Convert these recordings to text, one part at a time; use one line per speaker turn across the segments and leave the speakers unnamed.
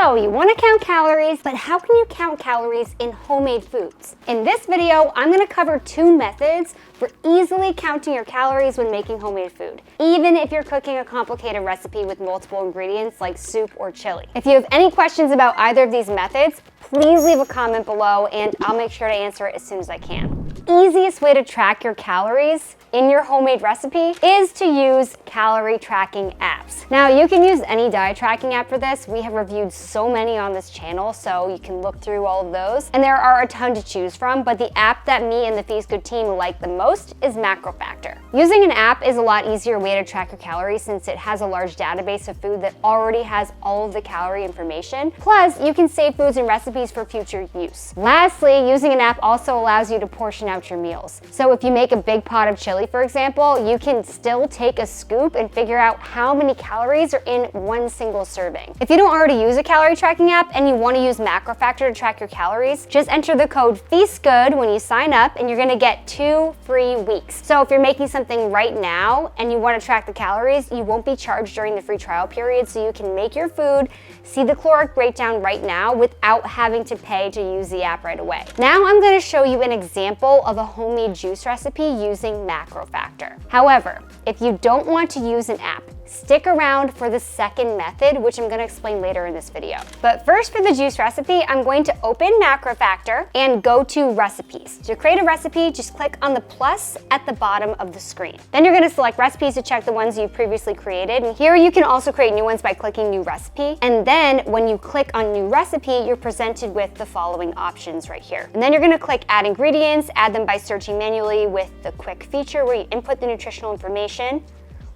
So you want to count calories, but how can you count calories in homemade foods? In this video, I'm going to cover 2 methods for easily counting your calories when making homemade food, even if you're cooking a complicated recipe with multiple ingredients like soup or chili. If you have any questions about either of these methods, please leave a comment below and I'll make sure to answer it as soon as I can. Easiest way to track your calories in your homemade recipe is to use calorie tracking apps. Now, you can use any diet tracking app for this. We have reviewed so many on this channel, so you can look through all of those. And there are a ton to choose from, but the app that me and the 𝗧𝘂𝘂𝗵𝘂 team like the most is MacroFactor. Using an app is a lot easier way to track your calories since it has a large database of food that already has all of the calorie information. Plus, you can save foods and recipes for future use. Lastly, using an app also allows you to portion out your meals. So if you make a big pot of chili, for example, you can still take a scoop and figure out how many calories are in one single serving. If you don't already use a calorie tracking app and you want to use MacroFactor to track your calories, just enter the code 𝗧𝘂𝘂𝘶 when you sign up and you're going to get 2 free weeks. So if you're making something right now and you want to track the calories, you won't be charged during the free trial period, so you can make your food, see the caloric breakdown right now without having to pay to use the app right away. Now I'm going to show you an example of a homemade juice recipe using MacroFactor. However, if you don't want to use an app, stick around for the second method, which I'm going to explain later in this video. But first, for the juice recipe, I'm going to open MacroFactor and go to Recipes. To create a recipe, just click on the plus at the bottom of the screen. Then you're going to select Recipes to check the ones you've previously created. And here you can also create new ones by clicking New Recipe. And then when you click on New Recipe, you're presented with the following options right here. And then you're going to click Add Ingredients, add them by searching manually with the quick feature where you input the nutritional information,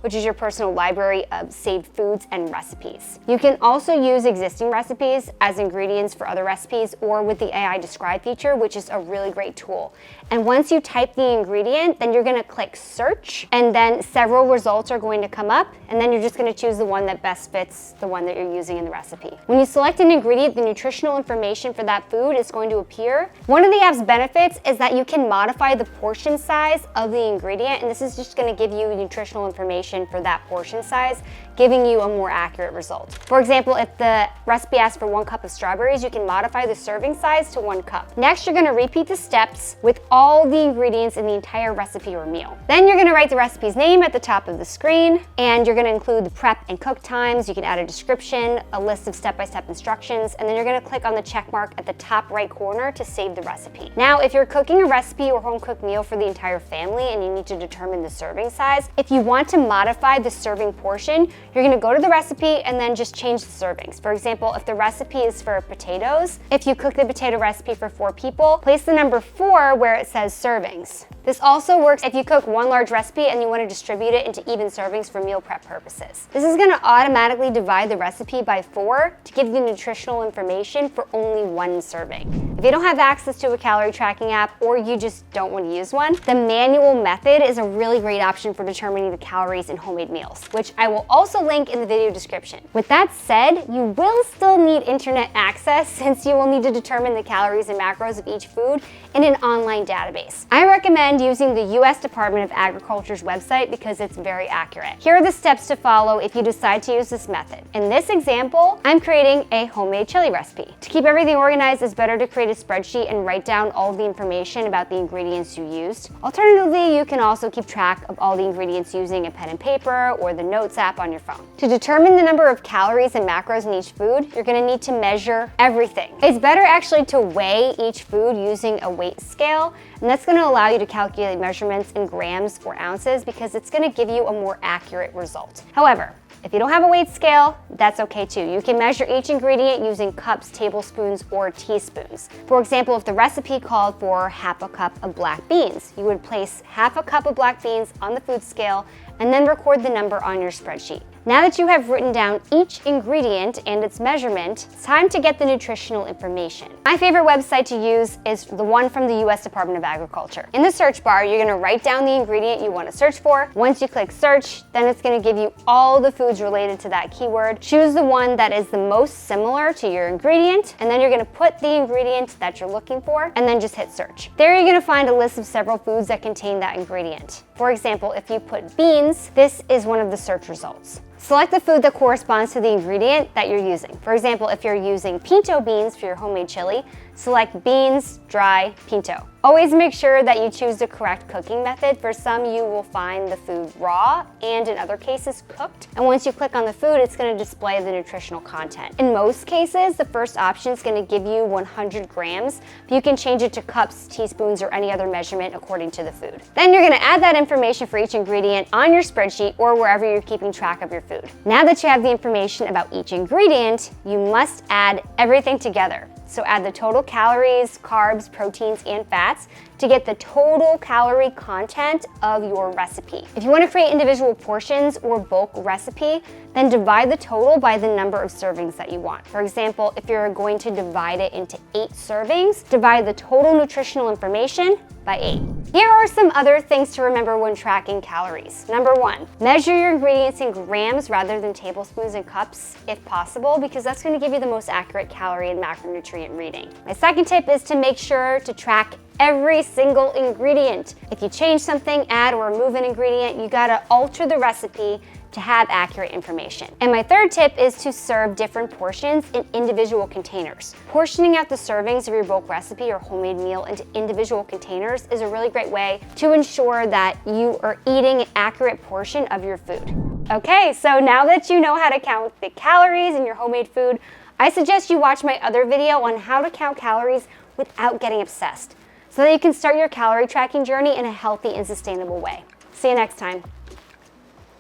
which is your personal library of saved foods and recipes. You can also use existing recipes as ingredients for other recipes or with the AI Describe feature, which is a really great tool. And once you type the ingredient, then you're gonna click search, and then several results are going to come up, and then you're just gonna choose the one that best fits the one that you're using in the recipe. When you select an ingredient, the nutritional information for that food is going to appear. One of the app's benefits is that you can modify the portion size of the ingredient, and this is just gonna give you nutritional information for that portion size, giving you a more accurate result. For example, if the recipe asks for 1 cup of strawberries, you can modify the serving size to 1 cup. Next, you're gonna repeat the steps with all the ingredients in the entire recipe or meal. Then you're gonna write the recipe's name at the top of the screen, and you're gonna include the prep and cook times. You can add a description, a list of step-by-step instructions, and then you're gonna click on the check mark at the top right corner to save the recipe. Now, if you're cooking a recipe or home-cooked meal for the entire family and you need to determine the serving size, if you want to modify the serving portion, you're gonna go to the recipe and then just change the servings. For example, if the recipe is for potatoes, if you cook the potato recipe for 4 people, place the number 4 where it says servings. This also works if you cook 1 large recipe and you want to distribute it into even servings for meal prep purposes. This is going to automatically divide the recipe by 4 to give you nutritional information for only 1 serving. If you don't have access to a calorie tracking app or you just don't want to use one, the manual method is a really great option for determining the calories in homemade meals, which I will also link in the video description. With that said, you will still need internet access since you will need to determine the calories and macros of each food in an online database. I recommend using the US Department of Agriculture's website because it's very accurate. Here are the steps to follow if you decide to use this method. In this example, I'm creating a homemade chili recipe. To keep everything organized, it's better to create a spreadsheet and write down all the information about the ingredients you used. Alternatively, you can also keep track of all the ingredients using a pen and paper or the Notes app on your phone. To determine the number of calories and macros in each food, you're going to need to measure everything. It's better actually to weigh each food using a weight scale, and that's going to allow you to calculate measurements in grams or ounces because it's going to give you a more accurate result. However, if you don't have a weight scale, that's okay too. You can measure each ingredient using cups, tablespoons, or teaspoons. For example, if the recipe called for half a cup of black beans, you would place half a cup of black beans on the food scale and then record the number on your spreadsheet. Now that you have written down each ingredient and its measurement, it's time to get the nutritional information. My favorite website to use is the one from the US Department of Agriculture. In the search bar, you're gonna write down the ingredient you wanna search for. Once you click search, then it's gonna give you all the foods related to that keyword. Choose the one that is the most similar to your ingredient, and then you're gonna put the ingredient that you're looking for, and then just hit search. There you're gonna find a list of several foods that contain that ingredient. For example, if you put beans, this is one of the search results. Select the food that corresponds to the ingredient that you're using. For example, if you're using pinto beans for your homemade chili, select beans, dry, pinto. Always make sure that you choose the correct cooking method. For some, you will find the food raw and in other cases cooked. And once you click on the food, it's going to display the nutritional content. In most cases, the first option is going to give you 100 grams, but you can change it to cups, teaspoons, or any other measurement according to the food. Then you're going to add that information for each ingredient on your spreadsheet or wherever you're keeping track of your food. Now that you have the information about each ingredient, you must add everything together. So add the total calories, carbs, proteins, and fats to get the total calorie content of your recipe. If you want to create individual portions or bulk recipe, then divide the total by the number of servings that you want. For example, if you're going to divide it into 8 servings, divide the total nutritional information by 8. Here are some other things to remember when tracking calories. Number 1, measure your ingredients in grams rather than tablespoons and cups if possible, because that's going to give you the most accurate calorie and macronutrient reading. My second tip is to make sure to track every single ingredient. If you change something, add or remove an ingredient, you gotta alter the recipe to have accurate information. And my third tip is to serve different portions in individual containers. Portioning out the servings of your bulk recipe or homemade meal into individual containers is a really great way to ensure that you are eating an accurate portion of your food. Okay, so now that you know how to count the calories in your homemade food, I suggest you watch my other video on how to count calories without getting obsessed, so that you can start your calorie tracking journey in a healthy and sustainable way. See you next time.